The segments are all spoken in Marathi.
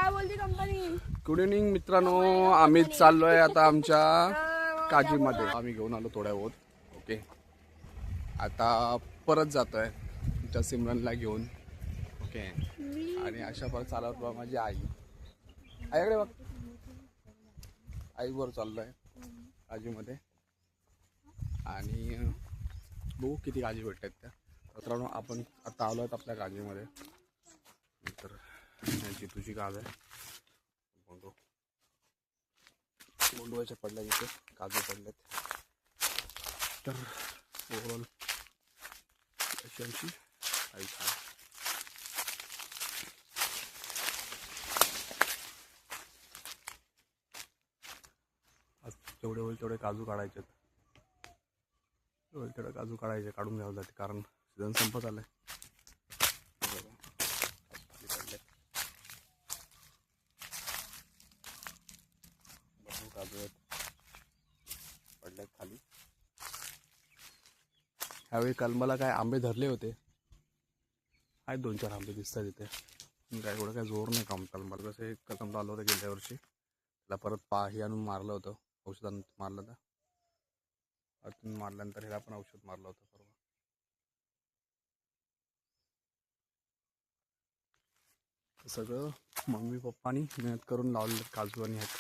काय बोलती कंपनी? गुड इव्हनिंग मित्रांनो, आम्ही चाललोय आता आमच्या काजीमध्ये. आम्ही घेऊन आलो थोड्या बहुत. ओके, आता परत जातोय आमच्या सिमरनला घेऊन. ओके, आणि अशा परत चालत माझी आईकडे बघ, आईवर चाललोय काजीमध्ये. आणि बघू किती काजी भेटतात त्या. मित्रांनो, आपण आता आलो आहेत आपल्या काजीमध्ये. तर तुझी काज आहे बोंडवाच्या पडल्या इथे काजू पडल्यात. तर ओव्हरऑल अशी आमची आई खा. आज जेवढे होईल तेवढे काजू काढायचे, तेवढे काजू काढायचे, काढून घ्यावं लागते कारण सीझन संपत आलंय. काजू पडल्यात खाली. ह्यावेळी कलमाला काय आंबे धरले होते, आहेत 2-4 आंबे दिसतात इथे. काय एवढं काय जोर नाही काम कलमाला. कसं एक कलम आलं होतं गेल्या वर्षी, त्याला परत पाही आणून मारलं होतं, औषधानं मारलं होतं. अजून मारल्यानंतर ह्याला पण औषध मारलं होतं परवा. सगळं मम्मी पप्पानी मेहनत करून लावलेलं काजू. आणि ह्यात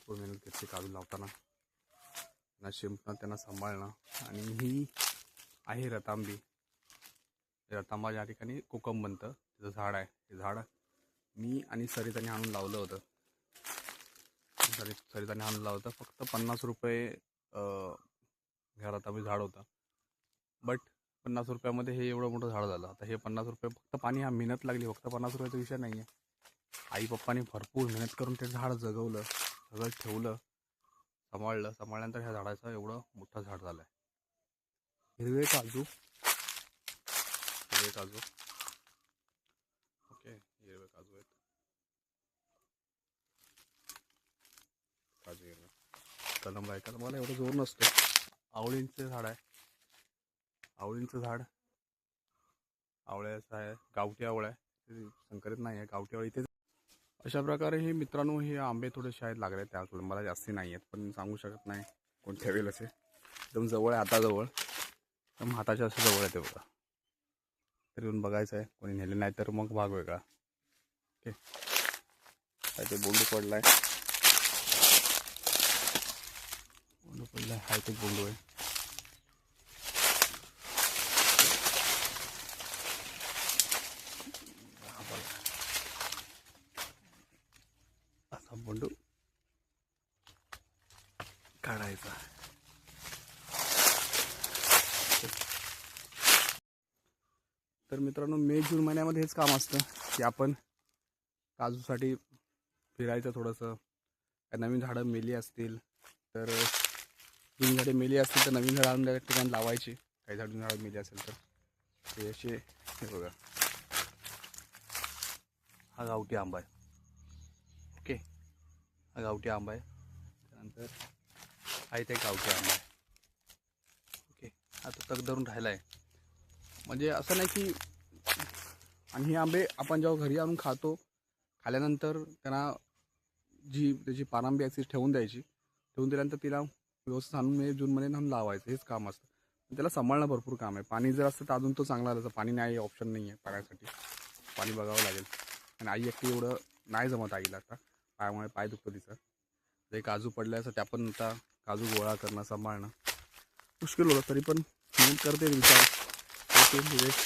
मेहनत घेतली काजू लावताना, त्यांना शिंपणं, त्यांना सांभाळणं. आणि ही आहे रतांबी. रतांबा ज्या ठिकाणी कोकम बनतं त्याचं झाड आहे. हे झाड मी आणि सरिताने आणून लावलं होतं. सरिताने आणून लावलं होतं. फक्त 50 रुपये ह्या रतांबी झाड होतं. बट 50 रुपयामध्ये हे एवढं मोठं झाड झालं. आता हे 50 रुपये फक्त पाणी, हा मेहनत लागली, फक्त 50 रुपयाचा विषय नाही आहे. आई पप्पानी भरपूर मेहनत करून ते झाड जगवलं, सगळं ठेवलं, सांभाळल्यानंतर ह्या झाडाचं एवढं मोठं झाड झालं आहे. हिरवे काजू. ओके, हिरवे काजू आहेत. काजू हिरवे. कलम आहे. कलमाला एवढं जोर नसतो. आवळींचं झाड आहे. आवळींचं झाड आवळ्याचं आहे. गावठी आवळा आहे, संकरित नाही आहे, गावठी आवळी इथे. अशा प्रकारे हे मित्रांनो, हे आंबे थोडेसे आहेत लागले त्या कलमाला, जास्ती नाही आहेत, पण सांगू शकत नाही कोणत्या वेळेला. असे एकदम जवळ आहे, हाताजवळ, एकदम हाताच्या असं जवळ आहे ते बघा. तरी येऊन बघायचं आहे, कोणी नेले नाही तर मग भाग वेगळा. ओके, काय ते बोंडू पडलाय, हाय ते बोंडू आहे. असा बोंडू काढायचा. तर मित्रांनो, मे-जून महिन्यामध्ये हेच काम असतं की आपण काजूसाठी फिरायचं थोडंसं. नवीन झाडं मेली असतील तर, जुनी झाडे मेली असतील तर नवीन झाडं आणून त्या ठिकाणी लावायची. काही झाडं मेली असेल तर ते असे. हे बघा, हा गावठी आंबा आहे. ओके, हा गावठी आंबा आहे. त्यानंतर हा इथे गावठी आंबा आहे. ओके, आता तग धरून राहिला आहे. म्हणजे असं नाही की. आणि हे आंबे आपण जेव्हा घरी आणून खाल्यानंतर त्यांना जी त्याची पानांबी असते ठेवून द्यायची. ठेवून दिल्यानंतर तिला व्यवस्थित आणून मे-जूनमध्ये आणून लावायचं, हेच काम असतं. त्याला सांभाळणं भरपूर काम आहे. पाणी जर असतं तर अजून तो चांगला राहायचा. पाणी नाही, ऑप्शन नाही आहे पाण्यासाठी, पाणी बघावं लागेल. आणि आई एकटी एवढं नाही जमत आईला. आता पायामुळे पाय दुखतो तिचं. जे काजू पडले असं त्या पण आता काजू गोळा करणं, सांभाळणं मुश्किल होतं. तरी पण मेहनत करते विचार.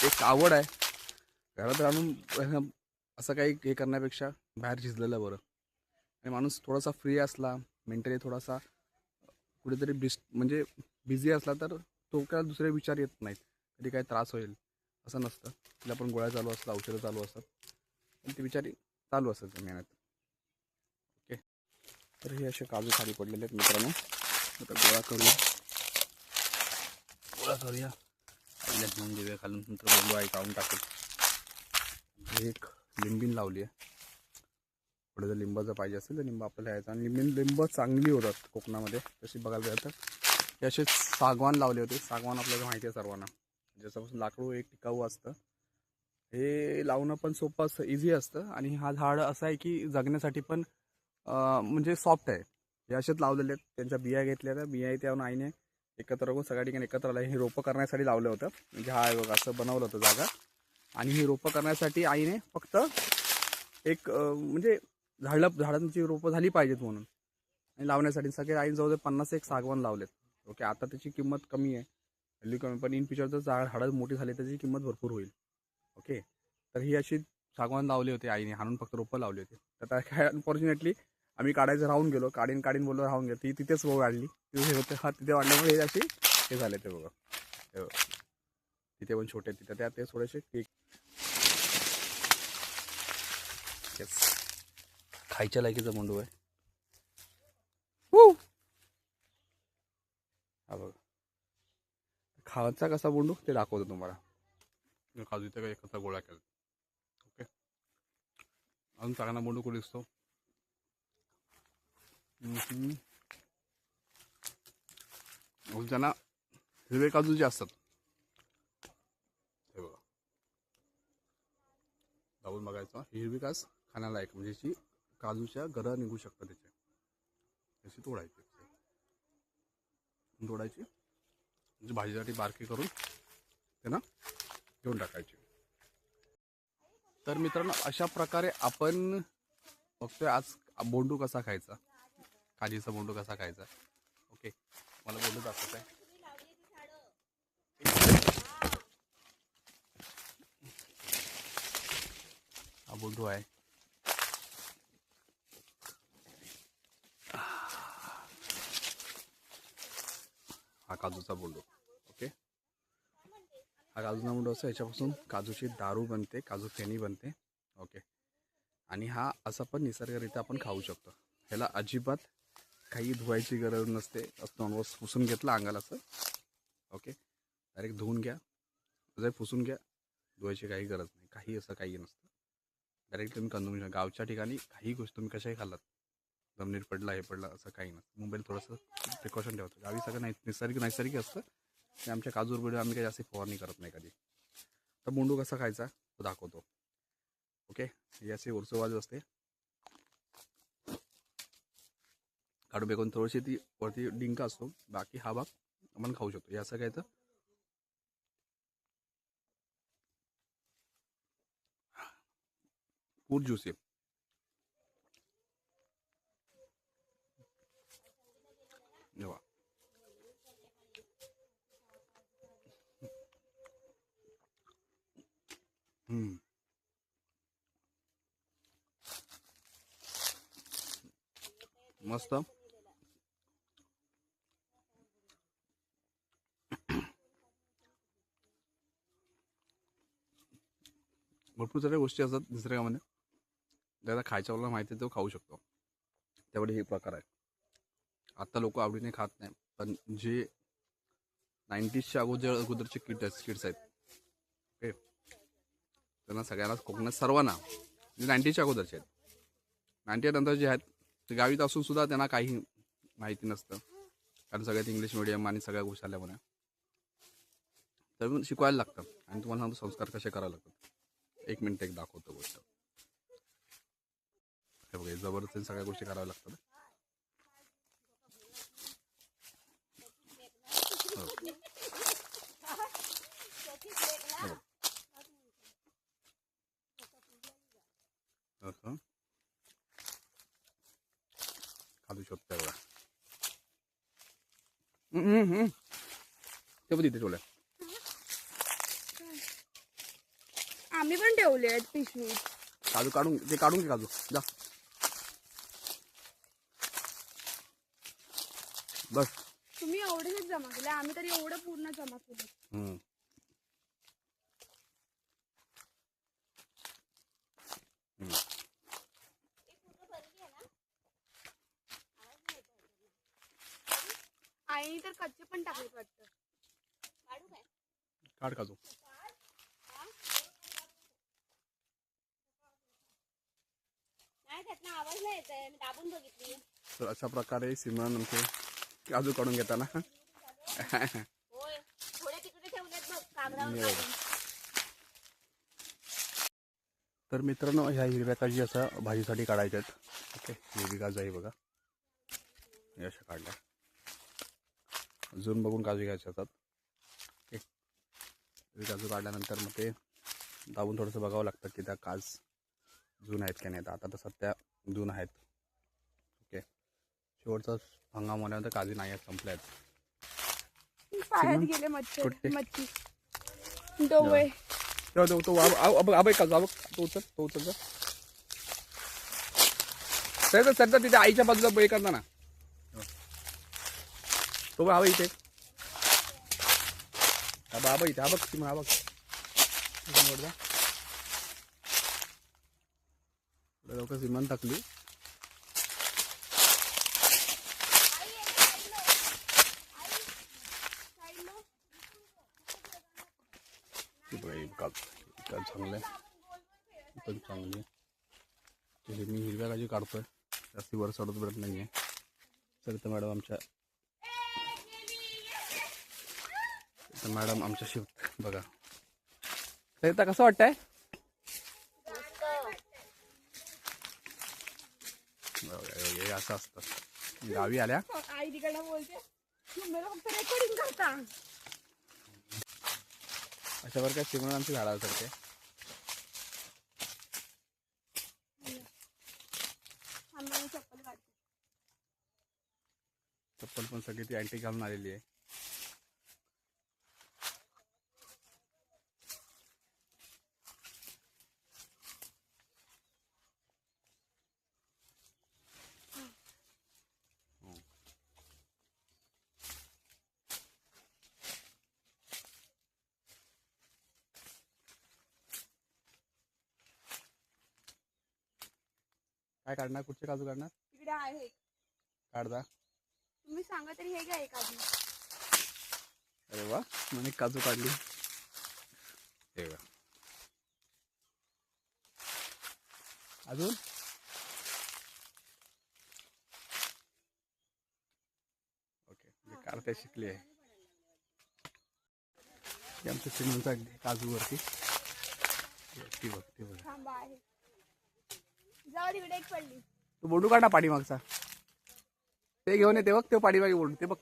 एक आवड आहे. घरात आणून असं काही हे करण्यापेक्षा बाहेर शिजलेलं बरं. आणि माणूस थोडासा फ्री असला, मेंटली थोडासा कुठेतरी म्हणजे बिझी असला तर तो काय दुसरे विचार येत नाहीत. कधी काय त्रास होईल असं नसतं. तिला पण गोळ्या चालू असतात, औषधं चालू असतात, पण ती विचारी चालू असतात मेहनत. ओके, तर हे असे काजू खाली पडलेले आहेत मित्रांनो. आता गोळा करूया. आईला घेऊन देऊया खालून, नंतर बोलू आई काढून टाकू. एक लिंबीन लावली आहे. थोडं जर लिंबाचं पाहिजे असेल तर लिंब आपल्याला यायचं. आणि लिंब चांगली होतात कोकणामध्ये तशी बघायला गेलं तर. हे असे सागवान लावले होते. सागवान आपल्याला माहिती आहे सर्वांना, ज्याच्यापासून लाकडू एक टिकाऊ असतं. हे लावणं पण सोपं असतं, इझी असतं. आणि हा झाड असं आहे की जगण्यासाठी पण म्हणजे सॉफ्ट आहे. हे असेच लावलेले आहेत, त्यांच्या बिया घेतल्या त्या बिया इथे येऊन आईने एकत्र करून सगळ्या ठिकाणी एकत्र आलं. हे रोपं करण्यासाठी लावलं होतं. म्हणजे हा आहे बघा, असं बनवलं होतं जागा. आणि ही रोपं करण्यासाठी आईने फक्त एक म्हणजे झाडांची रोपं झाली पाहिजेत म्हणून आणि लावण्यासाठी सगळे आईने जवळजवळ 50 सागवान लावलेत. ओके, आता त्याची किंमत कमी आहे, हल्ली कमी, पण इन फ्युचर जर झाडं मोठी झाली त्याची किंमत भरपूर होईल. ओके, तर ही अशी सागवान लावली होती आईने, हाणून फक्त रोपं लावली होती. तर त्या काय अनफॉर्च्युनेटली आम्ही काढायचं राहून गेलो, काढीन बोललो राहून गेलो. ती तिथेच वाढली, तिथे होते हा, तिथे वाढल्यामुळे हे अशी हे झाले. ते बघा, हे बघा. तिथे पण छोटे, तिथे त्या ते थोडेसे केक. येस, खायच्या लायकीचा बोंडू आहे. हा बघा, खायचा कसा बोंडू ते दाखवतो तुम्हाला. काजू इथे काही एकत्र गोळा केला. ओके, अजून चांगला बोंडू कुठे दिसतो? त्यांना हिरवे काजू जे असतात, हे बघा, दाबून बघायचं. हिरवी कास खाण्याला एक म्हणजे जी काजूच्या गरं निघू शकतात त्याचे, तशी तोडायची म्हणजे भाजीसाठी बारकी करून त्यांना घेऊन टाकायची. तर मित्रांनो, अशा प्रकारे आपण बघतोय आज बोंडू कसा खायचा, काजीचा बोंडू कसा खायचा. ओके, मला बोंडू दाखवत आहे. हा बोंडू आहे. हा काजूचा बोंडू. ओके, हा काजूचा बोंडू असं, ह्याच्यापासून काजूची दारू बनते, काजू फेणी बनते. ओके, आणि हा असा पण निसर्गरित्या आपण खाऊ शकतो. ह्याला अजिबात काही धुवायची गरज नसते. नॉनव्हेज पुसून घेतलं अंगाला असं. ओके, डायरेक्ट धुवून घ्या, जर पुसून घ्या, धुवायची काही गरज नाही, काही असं काही नसतं. डायरेक्ट तुम्ही कंदून घ्या. गावच्या ठिकाणी काही गोष्ट तुम्ही कशाही खाल्लात, जमिनीत पडला हे पडला असं काही नसतं. मुंबईला थोडंसं प्रिकॉशन ठेवतो, गावी सगळं नैसर्गिक असतं. आणि आमच्या काजूर बिडूर आम्ही काही जास्त फवारणी करत नाही कधी. तर बोंडू कसा खायचा तो दाखवतो. ओके, ही अशी उरसोबाजू असते, काढून बेकून थोडीशी ती वरती डिंक असतो, बाकी हा भाग आपण खाऊ शकतो. हे असं काय तर फूड ज्यूस आहे. जेव्हा मस्त. भरपूर साऱ्या गोष्टी असतात निसर्गामध्ये, ज्याला खायच्या वेळेला माहिती आहे तो खाऊ शकतो. त्यामुळे हे प्रकार आहे. आत्ता लोक आवडीने खात नाही, पण जे 90sच्या अगोदरचे किड्स आहेत, ओके, त्यांना सगळ्यांना कोकणात सर्वांना, जे 90sच्या अगोदरचे आहेत, 90 नंतर जे आहेत ते गावीत असून सुद्धा त्यांना काही माहिती नसतं, कारण सगळ्यात इंग्लिश मिडियम आणि सगळ्या गोष्टी आल्यामुळे. तर शिकवायला लागतं. आणि तुम्हाला सांगतो संस्कार कसे करावे लागतात. एक मिनिट एक दाखवतो गोष्ट. हे बघा, जबरदस्त सगळ्या गोष्टी कराव्या लागतात. असं खालू शकतो बघा. ते पण तिथे ठेवलंय. आम्ही पण ठेवले आहेत पिशवीत. काजू काढून घे काजू जा बस. तुम्ही एवढेच जमा केले, आम्ही तरी एवढं पूर्ण जमा केलं. आईने तर कच्चे पण टाकले वाटतं. काढ काजू. आवाज नाही येत आहे, मी दाबून बघितली. तर अशा प्रकारे सिमरन आमचे काजू काढून घेताना होय, थोडे तिकडे ठेवलेत बघ कागदावर. तर मित्रांनो, ह्या हिरव्या काजू असं भाजीसाठी काढायच्या आहेत. ओके, हिरवी काजू आहे बघा, हे अशा काढल्या. अजून बघून काजू घ्यायचे असतात. ओके, हिरवी काजू काढल्यानंतर मग ते दाबून थोडंसं बघावं लागतं की त्या काज जून आहेत की नाही. आता तर सध्या जून आहेत. ओके, शेवटचा हंगाम होण्यानंतर काजू नाही आहेत, संपल्या आहेत. पायात गेले मच्छी डोळे. तो आबाई काजू आबा तो उचल जा. सर तिथे आईच्या बाजूला हे करता ना, तो बघ इथे. आबा इथे बघ ती बघ लवकर सिमन टाकली. चांगलं आहे, पण चांगली आहे. मी हिरव्या काजू काढतोय, जास्ती वर चढत बिडत नाही आहे. तर मॅडम आमच्या शिफ्ट बघा. तर कसं वाटतंय? हे असं असतं गावी आल्या. आई तिकडनं बोलते तुम्हाला फक्त रेकॉर्डिंग करता. अशावर काय सिमरण आमची झाडा असते. चप्पल पण सगळी ती अँटी घालून आलेली आहे. काय काढणार? कुठचे काजू काढणार? तिकडे आहे, काढदा. तुम्ही सांगा तरी हे काय काजू. अरे वा, म्हणे काजू काढली. हे बघा, अजून ओके, काढता शिकली आहे. आमच्या सिमनचा काजूवरती बघते बघा. थांबा आहे, जाऊ तिकडे एक पडली. तू बोंडू काढा पाणी मागचा, ते घेऊन येते बघ. ते पाठीमागे बोलून ते बघ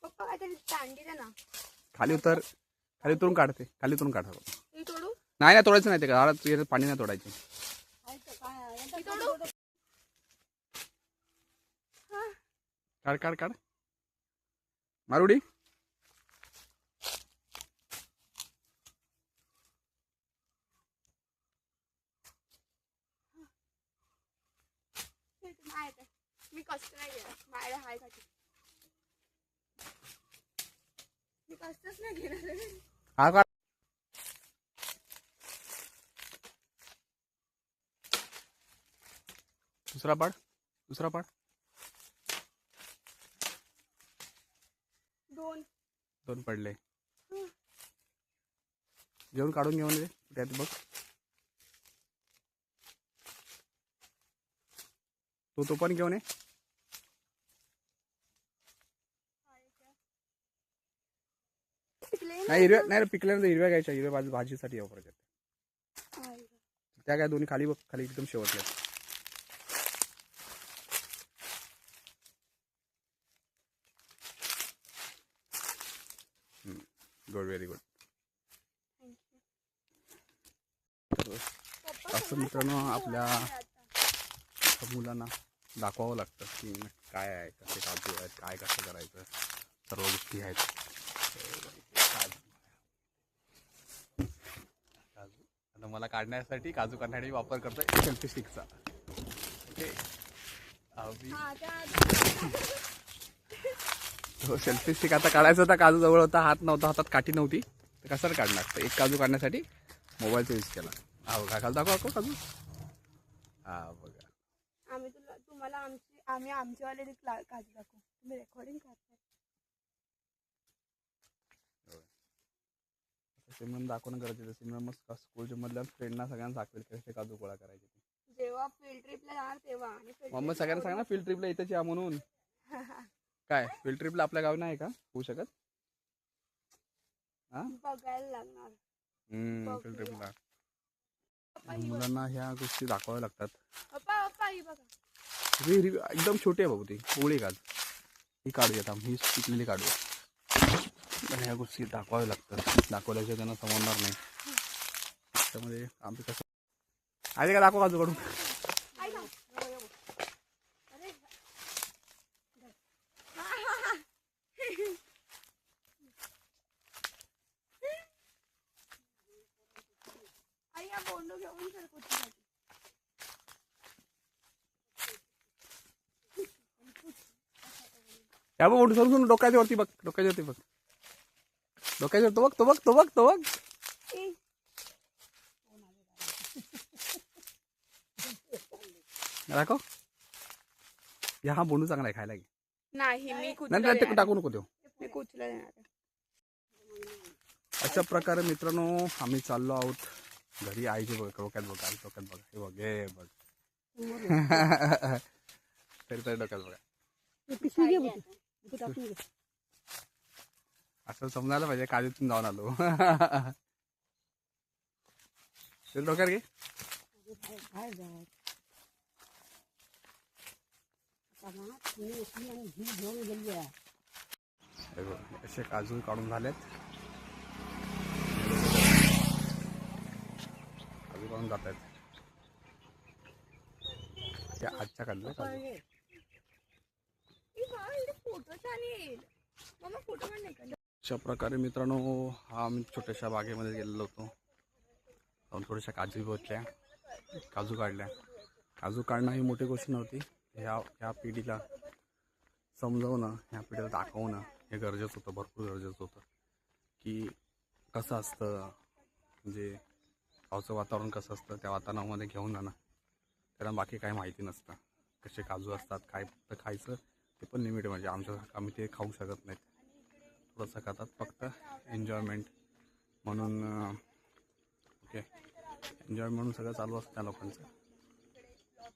पप्पा काहीतरी दांडी दे ना. खाली उतरून काढते. खाली उतरून काढा. तोडू नाही तोडायचं नाही, ते झाडात पाणी नाही तोडायचं. काढ मारुडी. मी कष्ट नाही घेणार, माझ्या हाय खाती मी कष्टच नाही घेणार. हा काढ. दुसरा पाड. दोन पडले. काढून घेऊन दे. त्यात बघ तो पण घेऊन ये. नाही हिरव्या नाही पिकल्यानंतर हिरव्या घ्यायच्या. हिरव्या भाजीसाठी वापरायच्या त्या. काय दोन्ही खाली बघ, खाली एकदम शेवटल्या. Good, very good. असं मित्रांनो आपल्या मुलांना दाखवावं लागतं की काय आहे, कसे काजू आहेत, काय कसं करायचं, सर्व गोष्टी आहेत. काजू आता मला काढण्यासाठी काजू काढण्यासाठी वापर करतोय सेल्फी स्टिकचा. ओके, तो सेल्फी स्टिक आता काढायचा होता. काजू जवळ होता, हात नव्हता, हातात काठी नव्हती, तर कसं काढणार. तर एक काजू काढण्यासाठी मोबाईलचा यूज केला. हा बघा, काल दाखवा काजू. हा बघा, तुम्हाला आम्ही आमचेवाले काजू दाखवू. तुम्ही रेकॉर्डिंग करताय. सिमरन दाखवणं गरजेचं. सिमरन मग स्कूलच्या मधल्या फ्रेंडना सगळ्यांना दाखवेल कसे काजू गोळा करायचे. जेव्हा फील्ड ट्रिपला जाणार तेव्हा. मम्मी सगळ्यांना सांग ना फील्ड ट्रिपला इथेच या म्हणून. काय फील्ड ट्रिपला आपल्या गावी नाही का होऊ शकत? हा बघायला लागणार. फिल्ड ट्रिपला मुलांना ह्या गोष्टी दाखवाव्या लागतात. पप्पा पप्पा ही बघा. एकदम छोटी आहे बाबू ती कोवळी काज. ही काढूयात आम्ही, ही पिकलेली काढूया. पण ह्या गोष्टी दाखवाव्या लागतात, दाखवल्याशिवाय त्यांना समजणार नाही. त्यामध्ये आम्ही कसं आहे का दाखव काजू काढून. आई या बोंडो घेऊन चल कुठे. या बघ सरून डोक्याच्या वरती बघ, डोक्याच्या वरती बघ, डोक्याच्या तो बघ, तो बघ, तो बघ, तो बघ. दाखव. या हा बोंडू चांगला आहे खायला. नाही मी नाही ते टाकू नको देऊ. मी कुचला देणार. अशा प्रकारे मित्रांनो आम्ही चाललो आहोत घरी. आईचे बघ, डोक्यात बघ, आई डोक्यात बघ, हे बघ, हे बघ. तरी डोक्यात बघा. असं समजायला पाहिजे काजूतून जाऊन आलो. तरी डोक्यात घे. असे काजू काढून झालेत. काजू काढून जात आहेत. त्या आजच्या काढल्या काजू. फोटो छान येईल. मम्मा फोटो पण नाही काढला. अशा प्रकारे मित्रांनो हा आम्ही छोट्याशा बागेमध्ये गेलेलो होतो. जाऊन थोड्याशा काजू बघितल्या, काजू काढल्या. काजू काढणं ही मोठी गोष्ट नव्हती. ह्या पिढीला समजवणं, ह्या पिढीला दाखवणं हे गरजेचं होतं, भरपूर गरजेचं होतं. की कसं असतं, म्हणजे गावचं वातावरण कसं असतं, त्या वातावरणामध्ये घेऊन जाणं. त्यांना बाकी काही माहिती नसतं. कसे काजू असतात, काय फक्त खायचं ते पण लिमिट. म्हणजे आमच्यासारखं आम्ही ते खाऊ शकत नाहीत. थोडंसं खातात फक्त एन्जॉयमेंट म्हणून. ओके, एन्जॉय म्हणून सगळं चालू असतं त्या लोकांचं.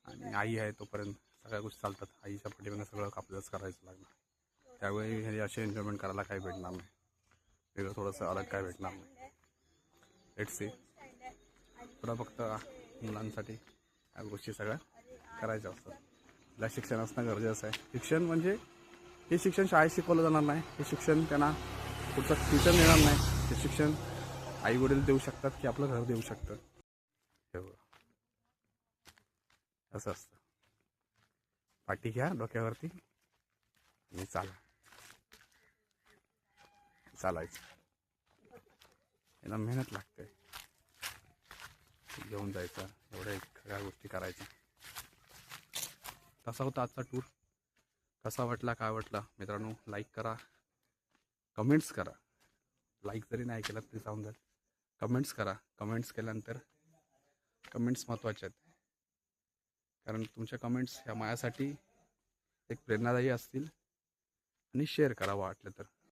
आणि आई आहे तोपर्यंत सगळ्या गोष्टी चालतात. आईच्या पाठीमागे सगळं आपल्यालाच करायचं लागणार. त्यावेळी हे असे एन्जॉयमेंट करायला काही भेटणार नाही. वेगळं थोडंसं अलग काय भेटणार नाही. Let's see. थोडं फक्त मुलांसाठी या गोष्टी सगळ्या करायच्या असतात. आपल्या शिक्षण असणं गरजेचं आहे. शिक्षण म्हणजे हे शिक्षण शाळेत शिकवलं जाणार नाही. हे शिक्षण त्यांना पुढचं फ्युचर मिळणार नाही. हे शिक्षण आई वडील देऊ शकतात की आपलं घर देऊ शकतं. असं असतं. पाठी घ्या डोक्यावरती आणि चालायचं. याला मेहनत लागते. घेऊन जायचं, एवढ्या सगळ्या गोष्टी करायच्या. कसा होता आजचा टूर, कसा वाटला, काय वाटला मित्रांनो? लाईक करा, कमेंट्स करा. लाईक जरी नाही केलं तरी जाऊन जाईल. कमेंट्स करा. कमेंट्स केल्यानंतर कमेंट्स महत्त्वाचे आहेत. कारण तुमच्या कमेंट्स ह्या माझ्यासाठी एक प्रेरणादायी असतील. आणि शेअर करा वाटलं तर.